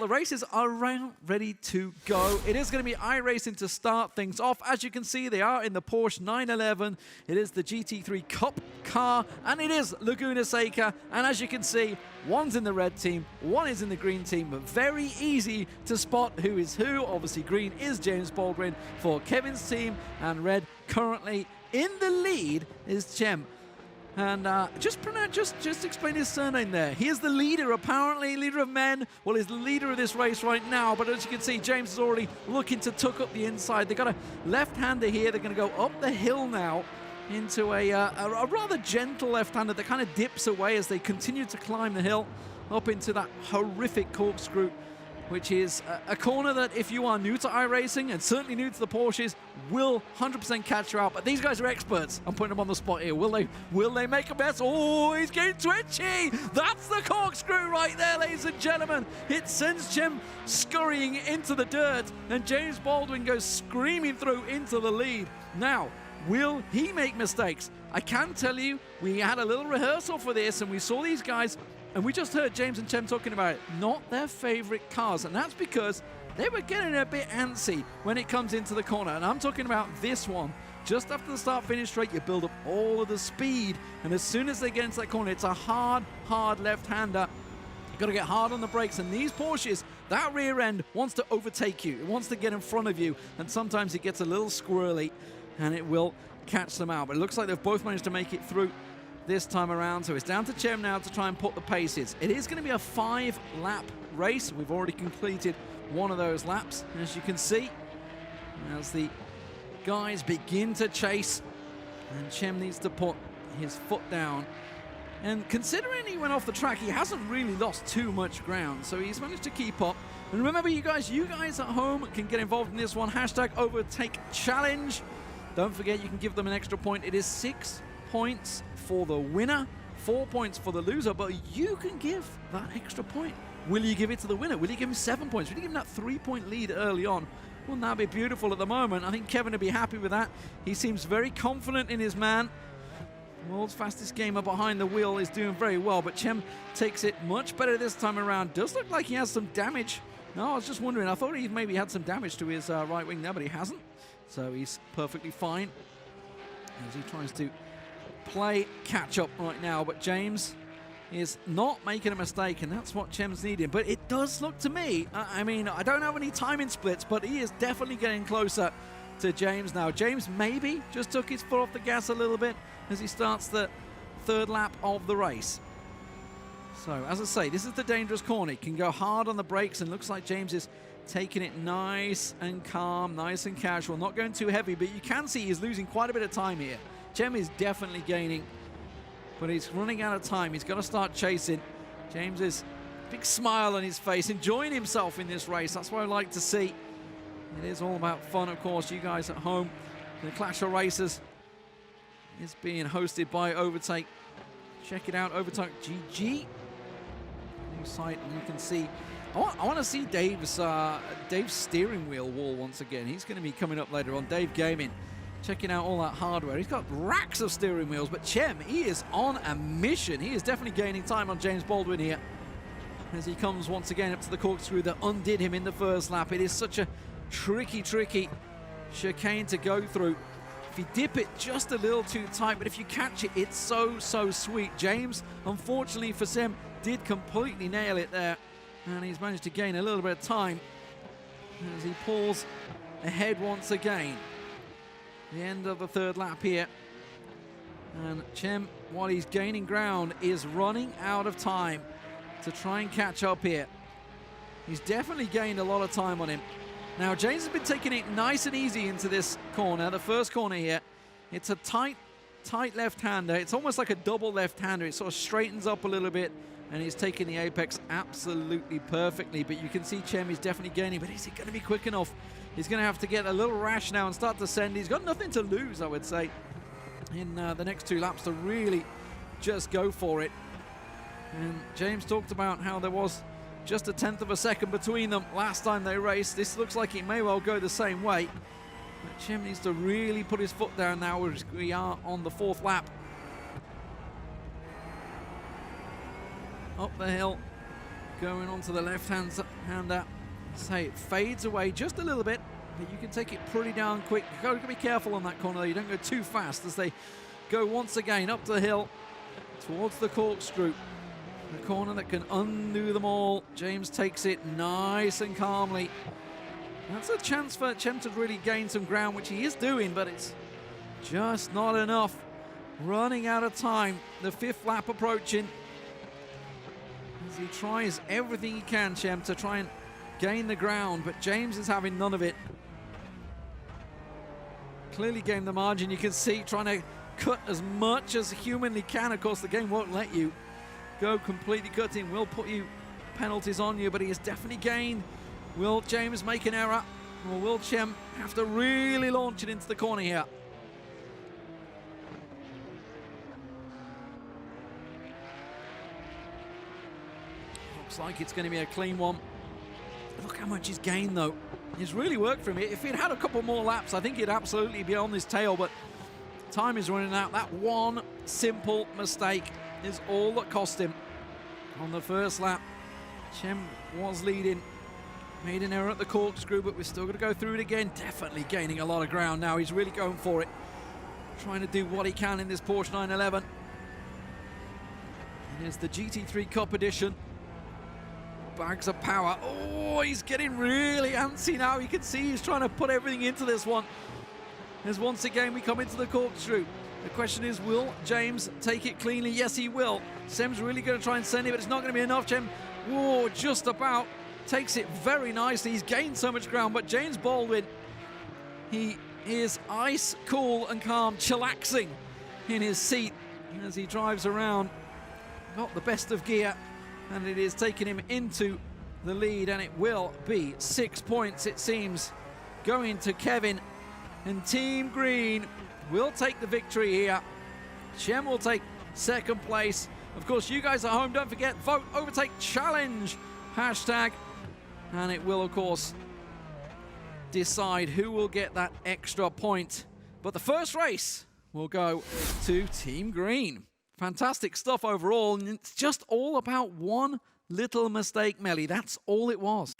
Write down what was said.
the races are around ready to go. It is going to be iRacing to start things off. As you can see, they are in the Porsche 911. It is the GT3 Cup car, and it is Laguna Seca. And as you can see, one's in the red team, one is in the green team, but very easy to spot who is who. Obviously, green is James Baldwin for Kevin's team, and red currently in the lead is Cem. And just explain his surname there. He is the leader, apparently, leader of men. Well, he's the leader of this race right now, but as you can see, James is already looking to tuck up the inside. They've got a left-hander here. They're going to go up the hill now into a rather gentle left-hander that kind of dips away as they continue to climb the hill up into that horrific corkscrew, which is a corner that if you are new to iRacing and certainly new to the Porsches, will 100% catch you out. But these guys are experts. I'm putting them on the spot here. Will they make a mess? Oh, he's getting twitchy. That's the corkscrew right there, ladies and gentlemen. It sends Cem scurrying into the dirt, and James Baldwin goes screaming through into the lead. Now, will he make mistakes? I can tell you, we had a little rehearsal for this, and we saw these guys, and we just heard James and Cem talking about it. Not their favorite cars, and that's because they were getting a bit antsy when it comes into the corner. And I'm talking about this one. Just after the start-finish straight, you build up all of the speed, and as soon as they get into that corner, it's a hard left-hander. You've got to get hard on the brakes, and these Porsches, that rear end wants to overtake you. It wants to get in front of you, and sometimes it gets a little squirrely, and it will catch them out. But it looks like they've both managed to make it through this time around, so it's down to Cem now to try and put the paces. It is going to be a 5-lap race. We've already completed one of those laps, as you can see, as the guys begin to chase, and Cem needs to put his foot down. And considering he went off the track, he hasn't really lost too much ground, so he's managed to keep up. And remember, you guys at home can get involved in this one. Hashtag OverTake Challenge. Don't forget, you can give them an extra point. It is 6 points for the winner, 4 points for the loser, but you can give that extra point. Will you give it to the winner? Will you give him 7 points? Will you give him that 3-point lead early on? Wouldn't that be beautiful at the moment? I think Kevin would be happy with that. He seems very confident in his man. The world's fastest gamer behind the wheel is doing very well, but Cem takes it much better this time around. Does look like he has some damage. No, I was just wondering. I thought he maybe had some damage to his right wing there, but he hasn't. So he's perfectly fine as he tries to play catch-up right now. But James is not making a mistake, and that's what Cem's needing. But it does look to me, I mean, I don't have any timing splits, but he is definitely getting closer to James now. James maybe just took his foot off the gas a little bit as he starts the 3rd lap of the race. So, as I say, this is the dangerous corner. He can go hard on the brakes, and looks like James is taking it nice and calm, nice and casual, not going too heavy, but you can see he's losing quite a bit of time here. Cem is definitely gaining, but he's running out of time. He's got to start chasing. James is big smile on his face, enjoying himself in this race. That's what I like to see. It is all about fun, of course. You guys at home, the Clash of Racers is being hosted by OverTake. Check it out, OverTake GG. New site, and you can see. I want to see Dave's steering wheel wall once again. He's going to be coming up later on. Dave Gaming, checking out all that hardware. He's got racks of steering wheels, but Cem, he is on a mission. He is definitely gaining time on James Baldwin here as he comes once again up to the corkscrew that undid him in the 1st lap. It is such a tricky chicane to go through. If you dip it just a little too tight, but if you catch it, it's so sweet. James, unfortunately for Cem, did completely nail it there, and he's managed to gain a little bit of time as he pulls ahead once again. The end of the 3rd lap here, and Cem, while he's gaining ground, is running out of time to try and catch up here. He's definitely gained a lot of time on him. Now, James has been taking it nice and easy into this corner, the 1st corner here. It's a tight left-hander. It's almost like a double left-hander. It sort of straightens up a little bit, and he's taking the apex absolutely perfectly. But you can see Cem is definitely gaining, but is he going to be quick enough? He's going to have to get a little rash now and start to send. He's got nothing to lose, I would say, in the next 2 laps to really just go for it. And James talked about how there was just a 1/10 of a second between them last time they raced. This looks like it may well go the same way. But Cem needs to really put his foot down now as we are on the 4th lap. Up the hill, going onto the left-hand And say it fades away just a little bit, but you can take it pretty darn quick. You've got to be careful on that corner though. You don't go too fast as they go once again up the hill towards the corkscrew. The corner that can undo them all. James takes it nice and calmly. That's a chance for Cem to really gain some ground, which he is doing, but it's just not enough. Running out of time. The 5th lap approaching. As he tries everything he can, Cem, to try and gain the ground, but James is having none of it. Clearly gained the margin. You can see trying to cut as much as humanly can. Of course, the game won't let you go completely cutting. Will put you penalties on you, but he has definitely gained. Will James make an error, or will Cem have to really launch it into the corner here? Looks like it's going to be a clean one. Look how much he's gained though. He's really worked for him. If he'd had a couple more laps, I think he'd absolutely be on his tail, but time is running out. That one simple mistake is all that cost him. On the first lap, Cem was leading. Made an error at the corkscrew, but we're still going to go through it again. Definitely gaining a lot of ground now. He's really going for it. Trying to do what he can in this Porsche 911. And it's the GT3 Cup Edition. Bags of power. Oh, he's getting really antsy now. You can see he's trying to put everything into this one. As once again we come into the corkscrew. The question is, will James take it cleanly? Yes, he will. Cem's really going to try and send it, but it's not going to be enough. Cem, whoa, just about takes it very nicely. He's gained so much ground, but James Baldwin, he is ice cool and calm, chillaxing in his seat as he drives around. Got the best of gear, and it is taking him into the lead, and it will be 6 points, it seems, going to Kevin. And Team Green will take the victory here. Cem will take second place. Of course, you guys at home, don't forget, vote OverTake Challenge hashtag, and it will, of course, decide who will get that extra point. But the first race will go to Team Green. Fantastic stuff overall, and it's just all about one little mistake, Melly. That's all it was.